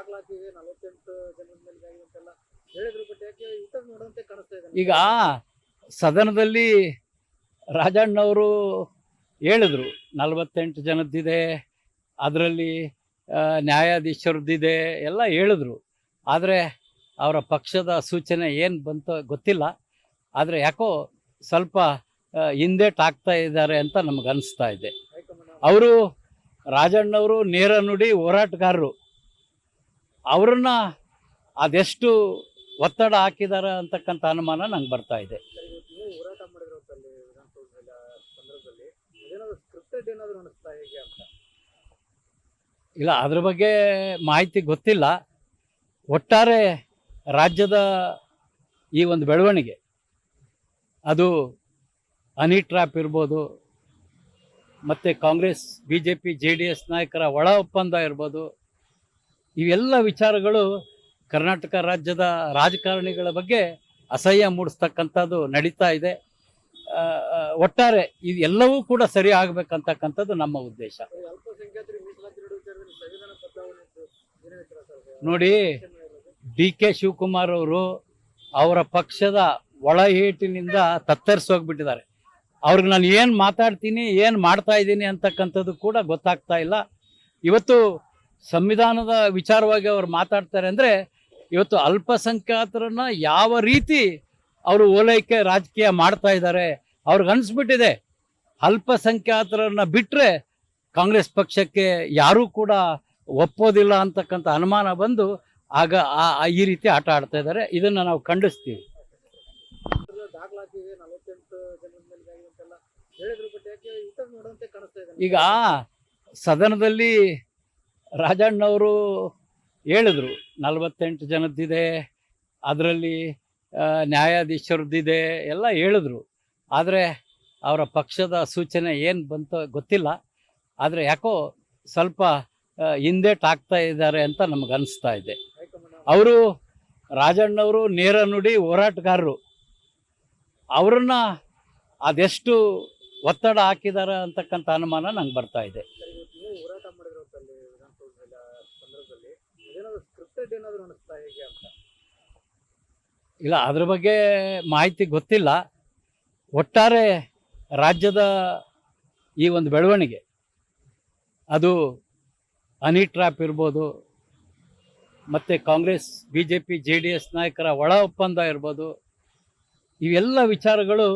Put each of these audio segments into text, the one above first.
ದಾಖಲಾತಿಗೆ 48 ಜನರ ಮೇಲೆ ಅಂತೆಲ್ಲ ಹೇಳಿದ್ರು. ಬಟ್ ಯಾಕೆ ಯೂಟರ್ನ್ ನೋಡುವಂತೆ ಕಾಣಿಸ್ತಾ ಇದೆ ಈಗ ಸದನದಲ್ಲಿ ರಾಜಣ್ಣವರು ಹೇಳಿದ್ರು 48 ಜನದ್ದಿದೆ, ಅದರಲ್ಲಿ ನ್ಯಾಯಾಧೀಶರದ್ದಿದೆ ಎಲ್ಲ ಹೇಳಿದ್ರು. ಆದರೆ ಅವರ ಪಕ್ಷದ ಸೂಚನೆ ಏನು ಬಂತೋ ಗೊತ್ತಿಲ್ಲ. ಆದರೆ ಯಾಕೋ ಸ್ವಲ್ಪ ಹಿಂದೇಟಾಗ್ತಾ ಇದ್ದಾರೆ ಅಂತ ನಮಗೆ ಅನಿಸ್ತಾ ಇದೆ. ಅವರು ರಾಜಣ್ಣವರು ನೇರ ನುಡಿ ಹೋರಾಟಗಾರರು. ಅವ್ರನ್ನ ಅದೆಷ್ಟು ಒತ್ತಡ ಹಾಕಿದ್ದಾರೆ ಅಂತಕ್ಕಂಥ ಅನುಮಾನ ನಂಗೆ ಬರ್ತಾ ಇದೆ. ಹೋರಾಟ ಮಾಡಿದ್ರು ಅಲ್ಲಿ ವಿಧಾನಸೌಧದಲ್ಲಿ ಸಂದರ್ಭದಲ್ಲಿ ಅದೇನಾದ್ರು ಸ್ಕ್ರಿಪ್ಟೆಡ್ ಏನಾದ್ರು ಅನಿಸ್ತಾ ಹೇಗೆ ಅಂತ? ಇಲ್ಲ, ಅದ್ರ ಬಗ್ಗೆ ಮಾಹಿತಿ ಗೊತ್ತಿಲ್ಲ. ಒಟ್ಟಾರೆ ರಾಜ್ಯದ ಈ ಒಂದು ಬೆಳವಣಿಗೆ, ಅದು ಹನಿ ಟ್ರ್ಯಾಪ್ ಇರ್ಬೋದು, ಮತ್ತು ಕಾಂಗ್ರೆಸ್ BJP JDS ನಾಯಕರ ಒಳ ಒಪ್ಪಂದ ಇರ್ಬೋದು, ಇವೆಲ್ಲ ವಿಚಾರಗಳು ಕರ್ನಾಟಕ ರಾಜ್ಯದ ರಾಜಕಾರಣಿಗಳ ಬಗ್ಗೆ ಅಸಹ್ಯ ಮೂಡಿಸ್ತಕ್ಕಂಥದ್ದು ನಡೀತಾ ಇದೆ. ಒಟ್ಟಾರೆ ಇದೆಲ್ಲವೂ ಕೂಡ ಸರಿ ಆಗಬೇಕಂತಕ್ಕಂಥದ್ದು ನಮ್ಮ ಉದ್ದೇಶ. ಅಲ್ಪಸಂಖ್ಯಾತರಿಗೆ ಮೀಸಲಾತಿ ನೀಡುವ ವಿಚಾರದಲ್ಲಿ ಸಂವಿಧಾನ ಬದಲಾವಣೆ ಏನ್ ಹೇಳ್ತೀರಾ ಸರ್? ನೋಡಿ, DK ಶಿವಕುಮಾರ್ ಅವರು ಅವರ ಪಕ್ಷದ ಒಳ ಏಟಿನಿಂದ ತತ್ತರಿಸೋಗ್ಬಿಟ್ಟಿದ್ದಾರೆ. ಅವ್ರಿಗೆ ನಾನು ಏನು ಮಾತಾಡ್ತೀನಿ, ಏನು ಮಾಡ್ತಾ ಇದ್ದೀನಿ ಅಂತಕ್ಕಂಥದ್ದು ಕೂಡ ಗೊತ್ತಾಗ್ತಾ ಇಲ್ಲ. ಇವತ್ತು ಸಂವಿಧಾನದ ವಿಚಾರವಾಗಿ ಅವ್ರು ಮಾತಾಡ್ತಾರೆ ಅಂದರೆ, ಇವತ್ತು ಅಲ್ಪಸಂಖ್ಯಾತರನ್ನ ಯಾವ ರೀತಿ ಅವರು ಓಲೈಕೆ ರಾಜಕೀಯ ಮಾಡ್ತಾ ಇದ್ದಾರೆ ಅವ್ರಿಗೆ ಅನಿಸ್ಬಿಟ್ಟಿದೆ. ಅಲ್ಪಸಂಖ್ಯಾತರನ್ನ ಬಿಟ್ಟರೆ ಕಾಂಗ್ರೆಸ್ ಪಕ್ಷಕ್ಕೆ ಯಾರೂ ಕೂಡ ಒಪ್ಪೋದಿಲ್ಲ ಅಂತಕ್ಕಂಥ ಅನುಮಾನ ಬಂದು ಆಗ ಈ ರೀತಿ ಆಟ ಆಡ್ತಾ ಇದ್ದಾರೆ. ಇದನ್ನು ನಾವು ಖಂಡಿಸ್ತೀವಿ. ದಾಖಲಾತಿಗೆ 48 ಜನರ ಮೇಲೆ ಅಂತೆಲ್ಲ ಹೇಳಿದ್ರು. ಬಟ್ ಯಾಕೆ ಯೂಟರ್ನ್ ನೋಡುವಂತೆ ಕಾಣಿಸ್ತಾ ಇದೆ? ಈಗ ಸದನದಲ್ಲಿ ರಾಜಣ್ಣವರು ಹೇಳಿದ್ರು 48 ಜನದ್ದಿದೆ, ಅದರಲ್ಲಿ ನ್ಯಾಯಾಧೀಶರದ್ದಿದೆ ಎಲ್ಲ ಹೇಳಿದ್ರು. ಆದರೆ ಅವರ ಪಕ್ಷದ ಸೂಚನೆ ಏನು ಬಂತೋ ಗೊತ್ತಿಲ್ಲ. ಆದರೆ ಯಾಕೋ ಸ್ವಲ್ಪ ಹಿಂದೇಟಾಗ್ತಾ ಇದ್ದಾರೆ ಅಂತ ನಮಗೆ ಅನಿಸ್ತಾ ಇದೆ. ಅವರು ರಾಜಣ್ಣವರು ನೇರ ನುಡಿ ಹೋರಾಟಗಾರರು. ಅವ್ರನ್ನ ಅದೆಷ್ಟು ಒತ್ತಡ ಹಾಕಿದ್ದಾರೆ ಅಂತಕ್ಕಂಥ ಅನುಮಾನ ನಂಗೆ ಬರ್ತಾ ಇದೆ. ಹೋರಾಟ ಮಾಡಿದ್ರು ಅಲ್ಲಿ ವಿಧಾನಸೌಧದಲ್ಲಿ ಸಂದರ್ಭದಲ್ಲಿ ಅದೇನಾದ್ರು ಸ್ಕ್ರಿಪ್ಟೆಡ್ ಏನಾದ್ರು ಅನಿಸ್ತಾ ಹೇಗೆ ಅಂತ? ಇಲ್ಲ, ಅದ್ರ ಬಗ್ಗೆ ಮಾಹಿತಿ ಗೊತ್ತಿಲ್ಲ. ಒಟ್ಟಾರೆ ರಾಜ್ಯದ ಈ ಒಂದು ಬೆಳವಣಿಗೆ, ಅದು ಹನಿ ಟ್ರ್ಯಾಪ್ ಇರ್ಬೋದು, ಮತ್ತು ಕಾಂಗ್ರೆಸ್ BJP JDS ನಾಯಕರ ಒಳ ಒಪ್ಪಂದ ಇರ್ಬೋದು, ಇವೆಲ್ಲ ವಿಚಾರಗಳು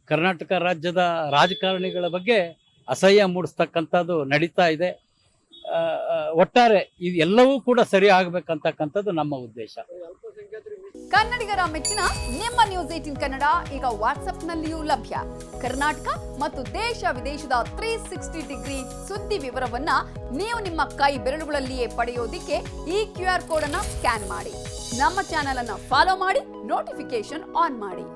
ಕರ್ನಾಟಕ ರಾಜ್ಯದ ರಾಜಕಾರಣಿಗಳ ಬಗ್ಗೆ ಅಸಹ್ಯ ಮೂಡಿಸ್ತಕ್ಕಂಥದ್ದು ನಡೀತಾ ಇದೆ. ಒಟ್ಟಾರೆ ಇದೆಲ್ಲವೂ ಕೂಡ ಸರಿ ಆಗಬೇಕಂತಕ್ಕಂಥದ್ದು ನಮ್ಮ ಉದ್ದೇಶ. ಕನ್ನಡಿಗರ ಮೆಚ್ಚಿನ ನಿಮ್ಮ ನ್ಯೂಸ್ 18 ಕನ್ನಡ ಈಗ ವಾಟ್ಸ್ಆಪ್ನಲ್ಲಿಯೂ ಲಭ್ಯ. ಕರ್ನಾಟಕ ಮತ್ತು ದೇಶ ವಿದೇಶದ 360 ಡಿಗ್ರಿ ಸುದ್ದಿ ವಿವರವನ್ನ ನೀವು ನಿಮ್ಮ ಕೈ ಬೆರಳುಗಳಲ್ಲಿಯೇ ಪಡೆಯೋದಿಕ್ಕೆ ಈ QR ಕೋಡ್ ಅನ್ನ ಸ್ಕ್ಯಾನ್ ಮಾಡಿ. ನಮ್ಮ ಚಾನೆಲ್ ಅನ್ನ ಫಾಲೋ ಮಾಡಿ, ನೋಟಿಫಿಕೇಶನ್ ಆನ್ ಮಾಡಿ.